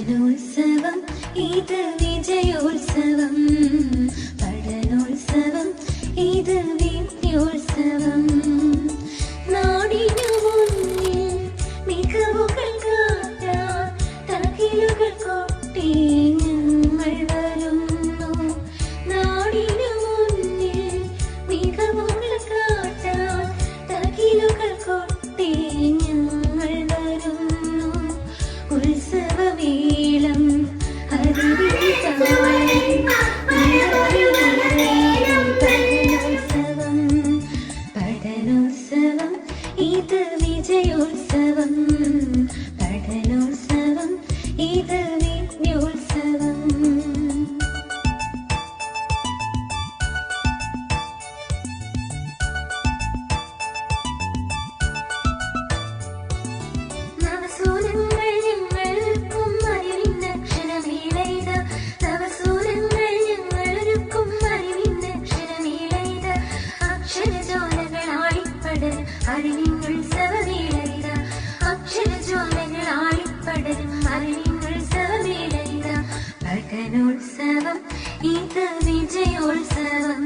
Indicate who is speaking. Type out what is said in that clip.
Speaker 1: പഠനോത്സവം ഇത് വിജയോത്സവം, പഠനോത്സവം ഇത് വിദ്യോത്സവം. നാടിനു മുന്നിൽ മികവുകൾ കാട്ടാൻ തകിലുകൾ കൊട്ടി ഞങ്ങൾ വരുന്നു. നാടിനു മുന്നിൽ മികവുകൾ കാട്ടാൻ തകിലുകൾ കൊട്ടി ഞങ്ങൾ വരുന്നു. ഉത്സവവേളം പഠനോത്സവം, പഠനോത്സവം ഇത് വിജയോത്സവം, പഠനോത്സവം ഇത് വിദ്യോത്സവം. നവസൂരങ്ങൾ ഞങ്ങൾക്കും അറിവിന്നക്ഷരമേളയിത, നവസൂരങ്ങൾ ഞങ്ങളൊരുക്കും അറിവിന്നക്ഷരമേളയിത. അക്ഷരജ്വാലകളാളിപ്പടരും അറിവിനുത്സവമേളയിത, അക്ഷരജ്വാലകളാളിപ്പടരും അറിവിനുത്സവമേളയിത. പഠനോത്സവം ഇത് വിജയോത്സവം.